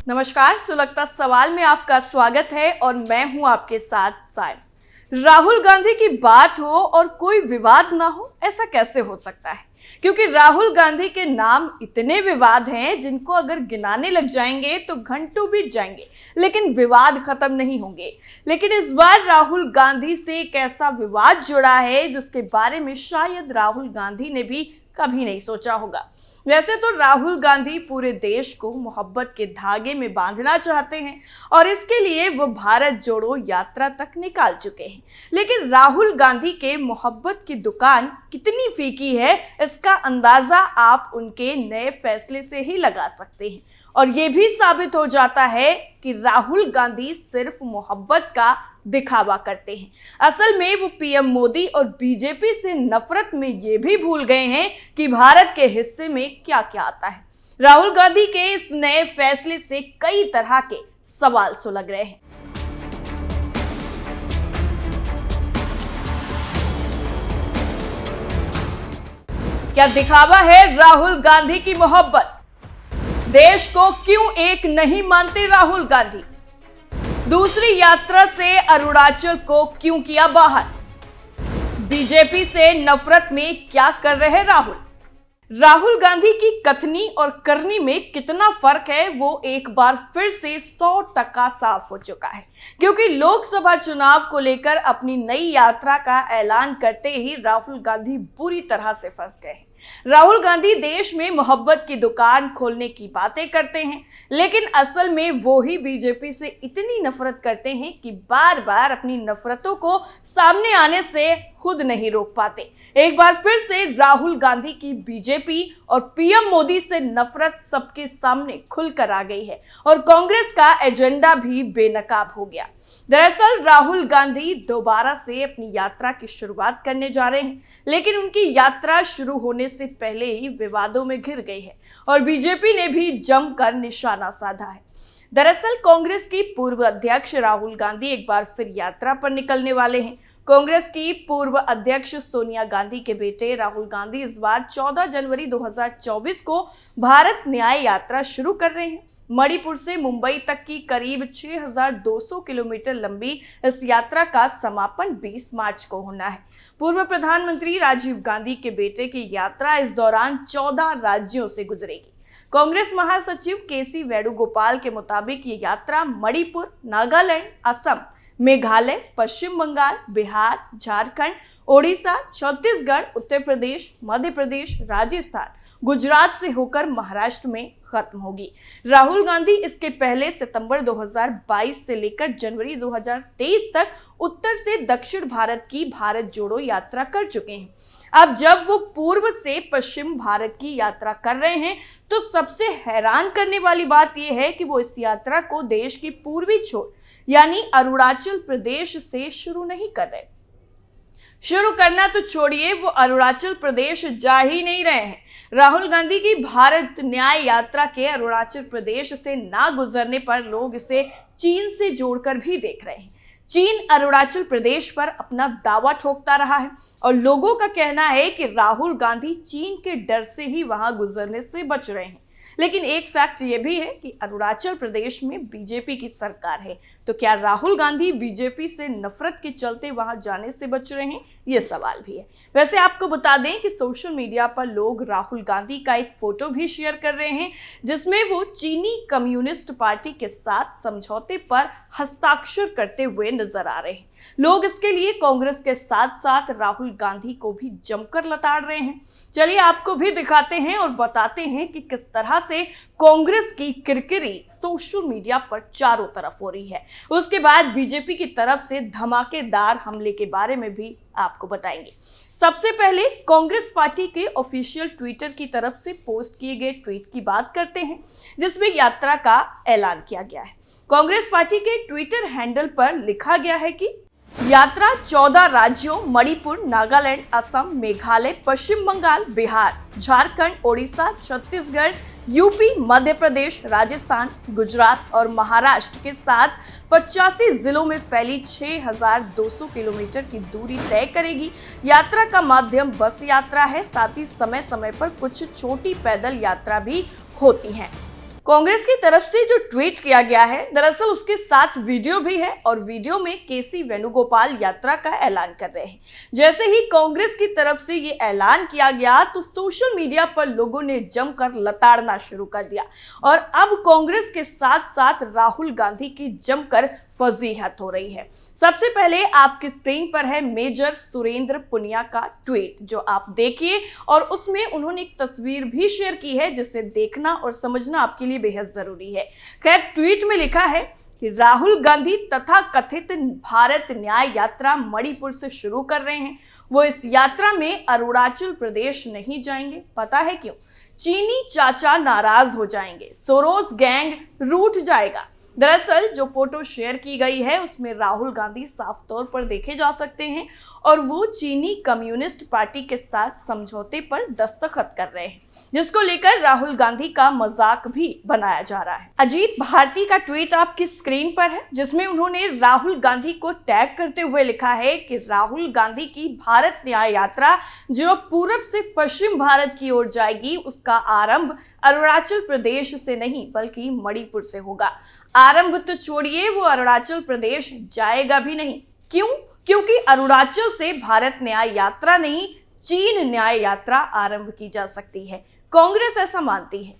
नमस्कार, सुलगता सवाल में आपका स्वागत है और मैं हूं आपके साथ सायम। राहुल गांधी की बात हो और कोई विवाद ना हो, ऐसा कैसे हो सकता है? क्योंकि राहुल गांधी के नाम इतने विवाद हैं जिनको अगर गिनाने लग जाएंगे तो घंटों बीत जाएंगे, लेकिन विवाद खत्म नहीं होंगे। लेकिन इस बार राहुल गांधी से एक ऐसा विवाद जुड़ा है जिसके बारे में शायद राहुल गांधी ने भी कभी नहीं सोचा होगा। वैसे तो राहुल गांधी पूरे देश को मोहब्बत के धागे में बांधना चाहते हैं और इसके लिए वो भारत जोड़ो यात्रा तक निकाल चुके हैं। लेकिन राहुल गांधी के मोहब्बत की दुकान कितनी फीकी है, इसका अंदाजा आप उनके नए फैसले से ही लगा सकते हैं। और ये भी साबित हो जाता है कि राहुल गांधी सिर्फ मोहब्बत का दिखावा करते हैं। असल में वो पीएम मोदी और बीजेपी से नफरत में ये भी भूल गए हैं कि भारत के हिस्से में क्या क्या आता है। राहुल गांधी के इस नए फैसले से कई तरह के सवाल सुलग रहे हैं। क्या दिखावा है राहुल गांधी की मोहब्बत? देश को क्यों एक नहीं मानते राहुल गांधी? दूसरी यात्रा से अरुणाचल को क्यों किया बाहर? बीजेपी से नफरत में क्या कर रहे राहुल? राहुल गांधी की कथनी और करनी में कितना फर्क है वो एक बार फिर से 100% साफ हो चुका है, क्योंकि लोकसभा चुनाव को लेकर अपनी नई यात्रा का ऐलान करते ही राहुल गांधी बुरी तरह से फंस गए हैं। राहुल गांधी देश में मोहब्बत की दुकान खोलने की बातें करते हैं, लेकिन असल में वो ही बीजेपी से इतनी नफरत करते हैं कि बार बार अपनी नफरतों को सामने आने से खुद नहीं रोक पाते। एक बार फिर से राहुल गांधी की बीजेपी और पीएम मोदी से नफरत सबके सामने खुलकर आ गई है और कांग्रेस का एजेंडा भी बेनकाब हो गया। दरअसल राहुल गांधी दोबारा से अपनी यात्रा की शुरुआत करने जा रहे हैं, लेकिन उनकी यात्रा शुरू होने से पहले ही विवादों में घिर गई है और बीजेपी ने भी जमकर निशाना साधा है। दरअसल कांग्रेस की पूर्व अध्यक्ष राहुल गांधी एक बार फिर यात्रा पर निकलने वाले हैं। कांग्रेस की पूर्व अध्यक्ष सोनिया गांधी के बेटे राहुल गांधी इस बार 14 जनवरी 2024 को भारत न्याय यात्रा शुरू कर रहे हैं। मणिपुर से मुंबई तक की करीब 6200 किलोमीटर लंबी इस यात्रा का समापन 20 मार्च को होना है। पूर्व प्रधानमंत्री राजीव गांधी के बेटे की यात्रा इस दौरान 14 राज्यों से गुजरेगी। कांग्रेस महासचिव केसी वेणुगोपाल के मुताबिक ये यात्रा मणिपुर, नागालैंड, असम, मेघालय, पश्चिम बंगाल, बिहार, झारखंड, ओडिशा, छत्तीसगढ़, उत्तर प्रदेश, मध्य प्रदेश, राजस्थान, गुजरात से होकर महाराष्ट्र में खत्म होगी। राहुल गांधी इसके पहले सितंबर 2022 से लेकर जनवरी 2023 तक उत्तर से दक्षिण भारत की भारत जोड़ो यात्रा कर चुके हैं। अब जब वो पूर्व से पश्चिम भारत की यात्रा कर रहे हैं तो सबसे हैरान करने वाली बात यह है कि वो इस यात्रा को देश की पूर्वी छोर यानी अरुणाचल प्रदेश से शुरू नहीं कर रहे। शुरू करना तो छोड़िए, वो अरुणाचल प्रदेश जा ही नहीं रहे हैं। राहुल गांधी की भारत न्याय यात्रा के अरुणाचल प्रदेश से ना गुजरने पर लोग इसे चीन से जोड़कर भी देख रहे हैं। चीन अरुणाचल प्रदेश पर अपना दावा ठोकता रहा है और लोगों का कहना है कि राहुल गांधी चीन के डर से ही वहां गुजरने से बच रहे हैं। लेकिन एक फैक्ट ये भी है कि अरुणाचल प्रदेश में बीजेपी की सरकार है, तो क्या राहुल गांधी बीजेपी से नफरत के चलते वहां जाने से बच रहे हैं, ये सवाल भी है। वैसे आपको बता दें कि सोशल मीडिया पर लोग राहुल गांधी का एक फोटो भी शेयर कर रहे हैं जिसमें वो चीनी कम्युनिस्ट पार्टी के साथ समझौते पर हस्ताक्षर करते हुए नजर आ रहे हैं। लोग इसके लिए कांग्रेस के साथ साथ राहुल गांधी को भी जमकर लताड़ रहे हैं। चलिए आपको भी दिखाते हैं और बताते हैं कि किस तरह से कांग्रेस की किरकिरी सोशल मीडिया पर चारों तरफ हो रही है। उसके बाद बीजेपी की तरफ से धमाकेदार हमले के बारे में भी आपको बताएंगे। सबसे पहले कांग्रेस पार्टी के ऑफिशियल ट्विटर की तरफ से पोस्ट किए गए ट्वीट की बात करते हैं जिसमें यात्रा का ऐलान किया गया है। कांग्रेस पार्टी के ट्विटर हैंडल पर लिखा गया है कि यात्रा 14 राज्यों मणिपुर, नागालैंड, असम, मेघालय, पश्चिम बंगाल, बिहार, झारखंड, ओडिशा, छत्तीसगढ़, यूपी, मध्य प्रदेश, राजस्थान, गुजरात और महाराष्ट्र के साथ 85 जिलों में फैली 6200 किलोमीटर की दूरी तय करेगी। यात्रा का माध्यम बस यात्रा है, साथ ही समय समय पर कुछ छोटी पैदल यात्रा भी होती है। कांग्रेस की तरफ से जो ट्वीट किया गया है, दरअसल उसके साथ वीडियो भी है और वीडियो में केसी वेणुगोपाल यात्रा का ऐलान कर रहे हैं। जैसे ही कांग्रेस की तरफ से ये ऐलान किया गया तो सोशल मीडिया पर लोगों ने जमकर लताड़ना शुरू कर दिया और अब कांग्रेस के साथ साथ राहुल गांधी की जमकर फजीहत हो रही है। सबसे पहले आपकी स्क्रीन पर है मेजर सुरेंद्र पुनिया का ट्वीट, जो आप देखिए और उसमें उन्होंने एक तस्वीर भी शेयर की है जिसे देखना और समझना आपके लिए बेहद जरूरी है। खैर, ट्वीट में लिखा है कि राहुल गांधी तथा कथित भारत न्याय यात्रा मणिपुर से शुरू कर रहे हैं। वो इस यात्रा में अरुणाचल प्रदेश नहीं जाएंगे। पता है क्यों? चीनी चाचा नाराज हो जाएंगे, सोरोस गैंग रूठ जाएगा। दरअसल जो फोटो शेयर की गई है उसमें राहुल गांधी साफ तौर पर देखे जा सकते हैं और वो चीनी कम्युनिस्ट पार्टी के साथ समझौते पर दस्तखत कर रहे हैं, जिसको लेकर राहुल गांधी का मजाक भी बनाया जा रहा है। अजीत भारती का ट्वीट आपकी स्क्रीन पर है, जिसमें उन्होंने राहुल गांधी को टैग करते हुए लिखा है कि राहुल गांधी की भारत न्याय यात्रा जो पूरब से पश्चिम भारत की ओर जाएगी, उसका आरंभ अरुणाचल प्रदेश से नहीं बल्कि मणिपुर से होगा। आरंभ तो छोड़िए, वो अरुणाचल प्रदेश जाएगा भी नहीं। क्यों? क्योंकि अरुणाचल से भारत न्याय यात्रा नहीं, चीन न्याय यात्रा आरंभ की जा सकती है। कांग्रेस ऐसा मानती है।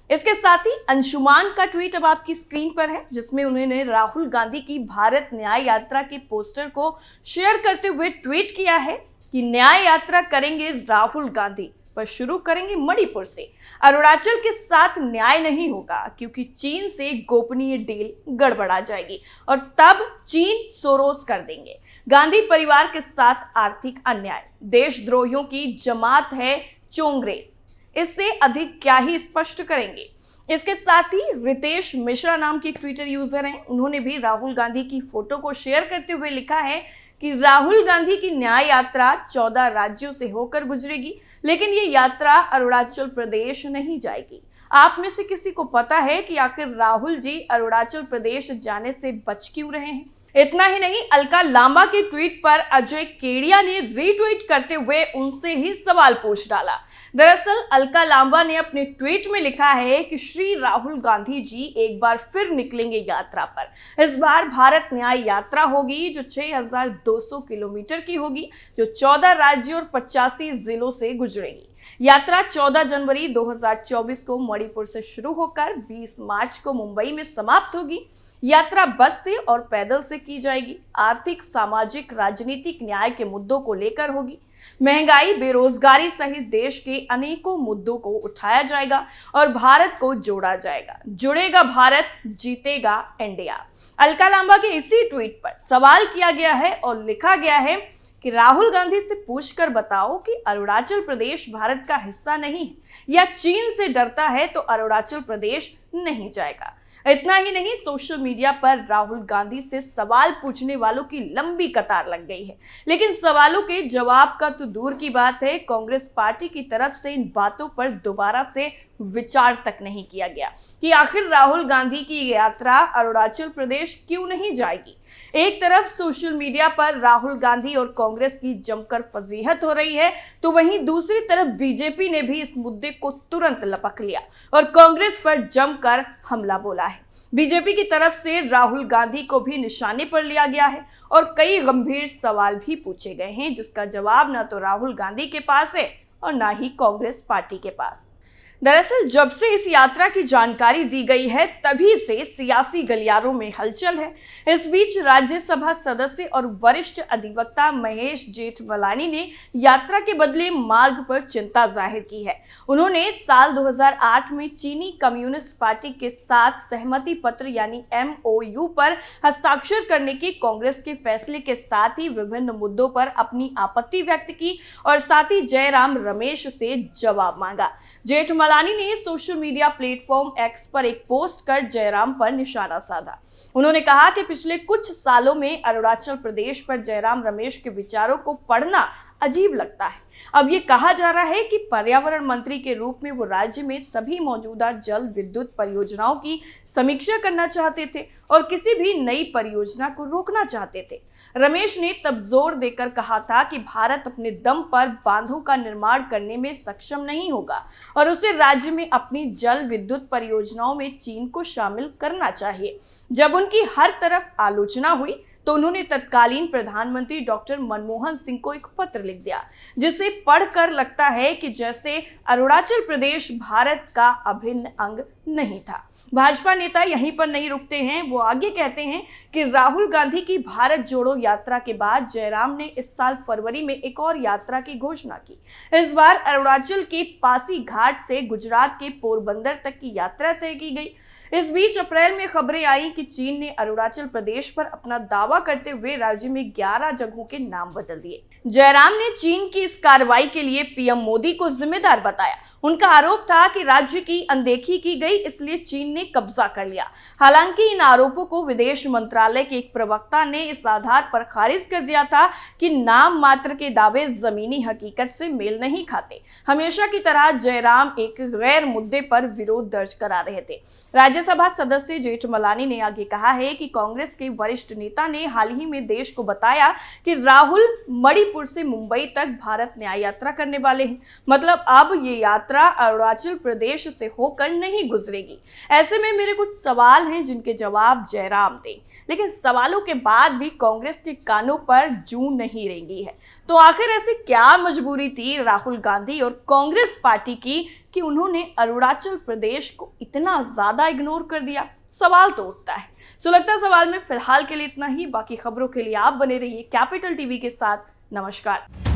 इसके साथ ही अंशुमान का ट्वीट अब आपकी स्क्रीन पर है, जिसमें उन्होंने राहुल गांधी की भारत न्याय यात्रा के पोस्टर को शेयर करते हुए ट्वीट किया है कि न्याय यात्रा करेंगे राहुल गांधी, पर शुरू करेंगे मणिपुर से। अरुणाचल के साथ न्याय नहीं होगा क्योंकि चीन से गोपनीय डील गड़बड़ा जाएगी और तब चीन सोरोस कर देंगे। गांधी परिवार के साथ आर्थिक अन्याय, देशद्रोहियों की जमात है चोंग्रेस। इससे अधिक क्या ही स्पष्ट करेंगे। इसके साथ ही रितेश मिश्रा नाम की ट्विटर यूजर हैं, उन्होंने भी राहुल गांधी की फोटो को शेयर करते हुए लिखा है कि राहुल गांधी की न्याय यात्रा 14 राज्यों से होकर गुजरेगी, लेकिन ये यात्रा अरुणाचल प्रदेश नहीं जाएगी। आप में से किसी को पता है कि आखिर राहुल जी अरुणाचल प्रदेश जाने से बच क्यों रहे हैं? इतना ही नहीं, अलका लांबा के ट्वीट पर अजय केडिया ने रीट्वीट करते हुए उनसे ही सवाल पूछ डाला। दरअसल अलका लांबा ने अपने ट्वीट में लिखा है कि श्री राहुल गांधी जी एक बार फिर निकलेंगे यात्रा पर। इस बार भारत न्याय यात्रा होगी जो 6200 किलोमीटर की होगी, जो 14 राज्यों और 85 जिलों से गुजरेगी। यात्रा 14 जनवरी 2024 को मणिपुर से शुरू होकर 20 मार्च को मुंबई में समाप्त होगी। यात्रा बस से और पैदल से की जाएगी। आर्थिक, सामाजिक, राजनीतिक न्याय के मुद्दों को लेकर होगी। महंगाई, बेरोजगारी सहित देश के अनेकों मुद्दों को उठाया जाएगा और भारत को जोड़ा जाएगा। जुड़ेगा भारत, जीतेगा इंडिया। अलका लांबा के इसी ट्वीट पर सवाल किया गया है और लिखा गया है कि राहुल गांधी से पूछकर बताओ कि अरुणाचल प्रदेश भारत का हिस्सा नहीं है या चीन से डरता है तो अरुणाचल प्रदेश नहीं जाएगा। इतना ही नहीं, सोशल मीडिया पर राहुल गांधी से सवाल पूछने वालों की लंबी कतार लग गई है, लेकिन सवालों के जवाब का तो दूर की बात है, कांग्रेस पार्टी की तरफ से इन बातों पर दोबारा से विचार तक नहीं किया गया कि आखिर राहुल गांधी की यात्रा अरुणाचल प्रदेश क्यों नहीं जाएगी। एक तरफ सोशल मीडिया पर राहुल गांधी और कांग्रेस की जमकर फजीहत हो रही है, तो वहीं दूसरी तरफ बीजेपी ने भी इस मुद्दे को तुरंत लपक लिया और कांग्रेस पर जमकर हमला बोला है। बीजेपी की तरफ से राहुल गांधी को भी निशाने पर लिया गया है और कई गंभीर सवाल भी पूछे गए हैं, जिसका जवाब ना तो राहुल गांधी के पास है और ना ही कांग्रेस पार्टी के पास। दरअसल जब से इस यात्रा की जानकारी दी गई है तभी से सियासी गलियारों में हलचल है। इस बीच राज्यसभा सदस्य और वरिष्ठ अधिवक्ता महेश जेठमलानी ने यात्रा के बदले मार्ग पर चिंता जाहिर की है। उन्होंने साल 2008 में चीनी कम्युनिस्ट पार्टी के साथ सहमति पत्र यानी MOU पर हस्ताक्षर करने के कांग्रेस के फैसले के साथ ही विभिन्न मुद्दों पर अपनी आपत्ति व्यक्त की और साथ ही जयराम रमेश से जवाब मांगा। जेठमलानी ने सोशल मीडिया प्लेटफॉर्म X पर एक पोस्ट कर जयराम पर निशाना साधा। उन्होंने कहा कि पिछले कुछ सालों में अरुणाचल प्रदेश पर जयराम रमेश के विचारों को पढ़ना अजीब लगता है। अब ये कहा जा रहा है कि पर्यावरण मंत्री के रूप में वो राज्य में सभी मौजूदा जल विद्युत परियोजनाओं की समीक्षा करना चाहते थे और किसी भी नई परियोजना को रोकना चाहते थे। रमेश ने तब जोर देकर कहा था कि भारत अपने दम पर बांधों का निर्माण करने में सक्षम नहीं होगा और उसे राज्य में अपनी जल विद्युत परियोजनाओं में चीन को शामिल करना चाहिए। जब उनकी हर तरफ आलोचना हुई तो उन्होंने तत्कालीन प्रधानमंत्री डॉक्टर मनमोहन सिंह को एक पत्र लिख दिया, जिसे पढ़कर लगता है कि जैसे अरुणाचल प्रदेश भारत का अभिन्न अंग नहीं था। भाजपा नेता यहीं पर नहीं रुकते हैं, वो आगे कहते हैं कि राहुल गांधी की भारत जोड़ो यात्रा के बाद जयराम ने इस साल फरवरी में एक और यात्रा की घोषणा की। इस बार अरुणाचल के पासी घाट से गुजरात के पोरबंदर तक की यात्रा तय की गई। इस बीच अप्रैल में खबरें आई कि चीन ने अरुणाचल प्रदेश पर अपना दावा करते हुए राज्य में 11 जगहों के नाम बदल दिए। जयराम ने चीन की इस कार्रवाई के लिए पीएम मोदी को जिम्मेदार बताया। उनका आरोप था कि राज्य की अनदेखी की गई, इसलिए चीन ने कब्जा कर लिया। हालांकि इन आरोपों को विदेश मंत्रालय के एक प्रवक्ता ने इस आधार पर खारिज कर दिया था कि नाम मात्र के दावे जमीनी हकीकत से मेल नहीं खाते। हमेशा की तरह जयराम एक गैर मुद्दे पर विरोध दर्ज करा रहे थे। राज्यसभा सदस्य जेठमलानी ने आगे कहा है कि कांग्रेस के वरिष्ठ नेता ने हाल ही में देश को बताया कि राहुल मणिपुर से मुंबई तक भारत न्याय यात्रा करने वाले हैं। मतलब अब ये यात्रा अरुणाचल प्रदेश से होकर नहीं गुजरेगी। ऐसे में मेरे कुछ सवाल हैं जिनके जवाब जयराम दें, लेकिन सवालों के बाद भी कांग्रेस के कानों पर जूं नहीं रेंगी है। तो आखिर ऐसी क्या मजबूरी थी राहुल गांधी और कांग्रेस पार्टी की कि उन्होंने अरुणाचल प्रदेश को इतना ज्यादा इग्नोर कर दिया? सवाल तो उठता है। सुलगता सवाल में फिलहाल के लिए इतना ही। बाकी खबरों के लिए आप बने रहिए कैपिटल टीवी के साथ। नमस्कार।